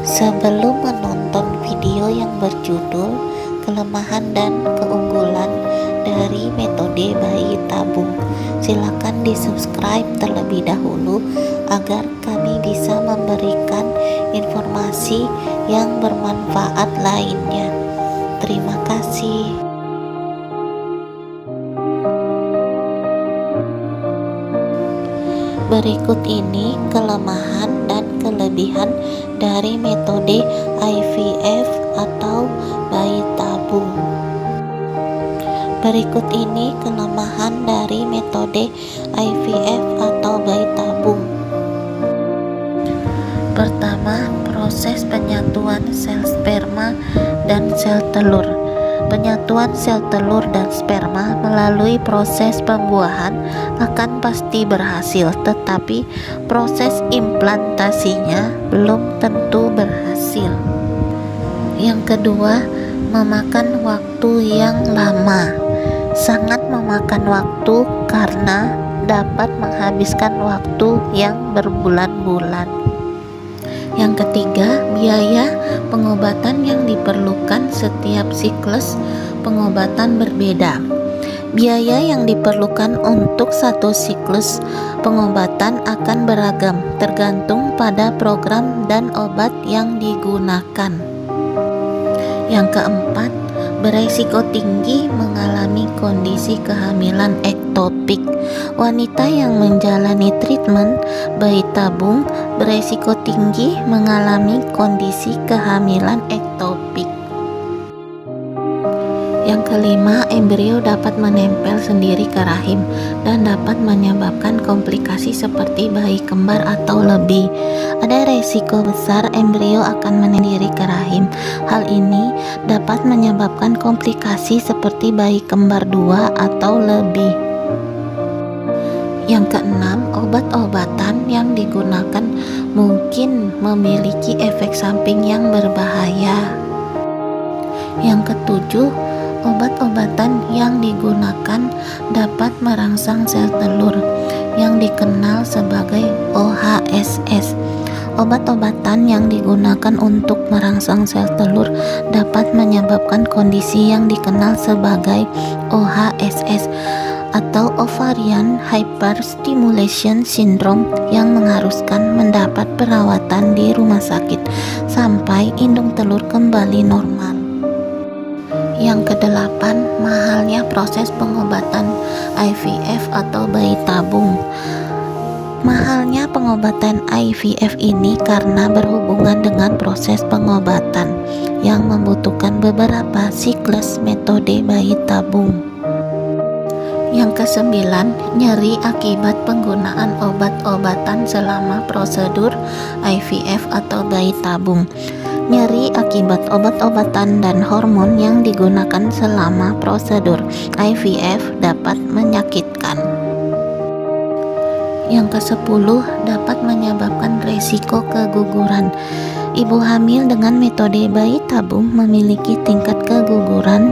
Sebelum menonton video yang berjudul kelemahan dan keunggulan dari metode bayi tabung, silakan di-subscribe terlebih dahulu agar kami bisa memberikan informasi yang bermanfaat lainnya. Terima kasih. Berikut ini kelemahan dan kelebihan dari metode IVF atau bayi tabung. Berikut ini kelemahan dari metode IVF atau bayi tabung. Pertama, proses penyatuan sel sperma dan sel telur. Penyatuan sel telur dan sperma melalui proses pembuahan akan pasti berhasil, tetapi proses implantasinya belum tentu berhasil. Yang kedua, memakan waktu yang lama. Sangat memakan waktu karena dapat menghabiskan waktu yang berbulan-bulan. Yang ketiga, biaya pengobatan yang diperlukan setiap siklus pengobatan berbeda. Biaya yang diperlukan untuk satu siklus pengobatan akan beragam, tergantung pada program dan obat yang digunakan. Yang keempat, beresiko tinggi mengalami kondisi kehamilan ektopik. Wanita yang menjalani treatment bayi tabung beresiko tinggi mengalami kondisi kehamilan ektopik. Yang kelima, embrio dapat menempel sendiri ke rahim dan dapat menyebabkan komplikasi seperti bayi kembar atau lebih. Ada resiko besar embrio akan menendiri ke rahim. Hal ini dapat menyebabkan komplikasi seperti bayi kembar 2 atau lebih. Yang keenam, obat-obatan yang digunakan mungkin memiliki efek samping yang berbahaya. Yang ketujuh, obat-obatan yang digunakan dapat merangsang sel telur yang dikenal sebagai OHSS. Obat-obatan yang digunakan untuk merangsang sel telur dapat menyebabkan kondisi yang dikenal sebagai OHSS atau Ovarian Hyperstimulation Syndrome yang mengharuskan mendapat perawatan di rumah sakit sampai indung telur kembali normal. Yang kedelapan, mahalnya proses pengobatan IVF atau bayi tabung. Mahalnya pengobatan IVF ini karena berhubungan dengan proses pengobatan yang membutuhkan beberapa siklus metode bayi tabung. Yang kesembilan, nyeri akibat penggunaan obat-obatan selama prosedur IVF atau bayi tabung. Nyeri akibat obat-obatan dan hormon yang digunakan selama prosedur IVF dapat menyakitkan. Yang ke-10, dapat menyebabkan resiko keguguran. Ibu hamil dengan metode bayi tabung memiliki tingkat keguguran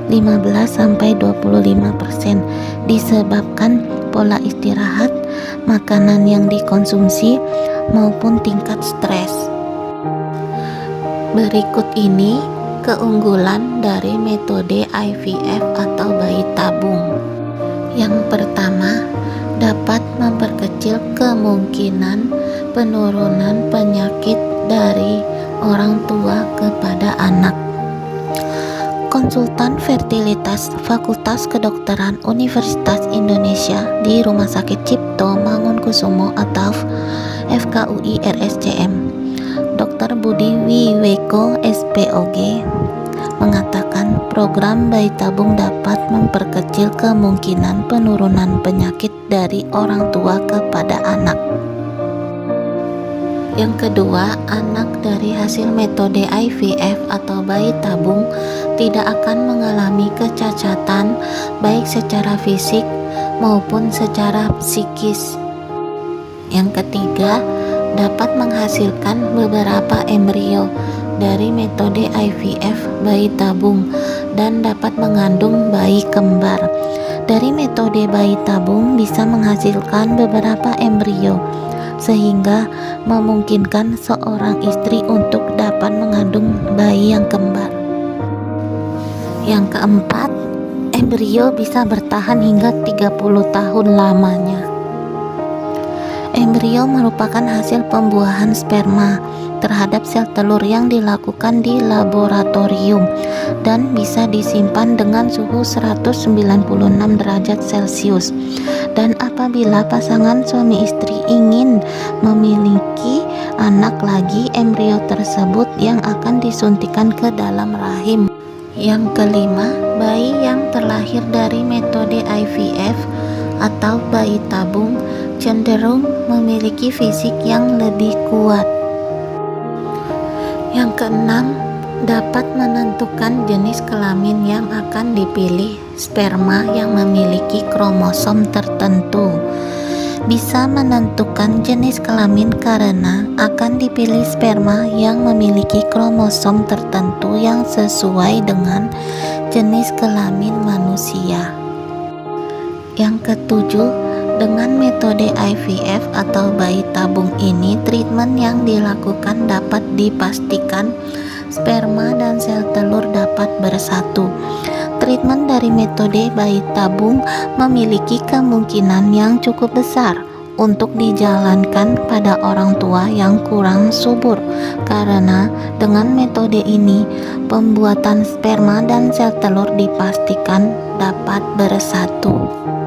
15-25% disebabkan pola istirahat, makanan yang dikonsumsi, maupun tingkat stres. Berikut ini keunggulan dari metode IVF atau bayi tabung. Yang pertama, dapat memperkecil kemungkinan penurunan penyakit dari orang tua kepada anak. Konsultan fertilitas Fakultas Kedokteran Universitas Indonesia di Rumah Sakit Cipto Mangunkusumo atau FKUI RSCM, Dr. Budi Wiweko SPOG, mengatakan program bayi tabung dapat memperkecil kemungkinan penurunan penyakit dari orang tua kepada anak. Yang kedua, anak dari hasil metode IVF atau bayi tabung tidak akan mengalami kecacatan baik secara fisik maupun secara psikis. Yang ketiga, dapat menghasilkan beberapa embrio dari metode IVF bayi tabung dan dapat mengandung bayi kembar. Dari metode bayi tabung bisa menghasilkan beberapa embrio sehingga memungkinkan seorang istri untuk dapat mengandung bayi yang kembar. Yang keempat, embrio bisa bertahan hingga 30 tahun lamanya. Embrio merupakan hasil pembuahan sperma terhadap sel telur yang dilakukan di laboratorium dan bisa disimpan dengan suhu 196 derajat Celcius. Dan apabila pasangan suami istri ingin memiliki anak lagi, embrio tersebut yang akan disuntikan ke dalam rahim. Yang kelima, bayi yang terlahir dari metode IVF atau bayi tabung cenderung memiliki fisik yang lebih kuat. Yang keenam, dapat menentukan jenis kelamin yang akan dipilih. Sperma yang memiliki kromosom tertentu bisa menentukan jenis kelamin karena akan dipilih sperma yang memiliki kromosom tertentu yang sesuai dengan jenis kelamin manusia. Yang ketujuh, dengan metode IVF atau bayi tabung ini, treatment yang dilakukan dapat dipastikan sperma dan sel telur dapat bersatu. Treatment dari metode bayi tabung memiliki kemungkinan yang cukup besar untuk dijalankan pada orang tua yang kurang subur, karena dengan metode ini pembuatan sperma dan sel telur dipastikan dapat bersatu.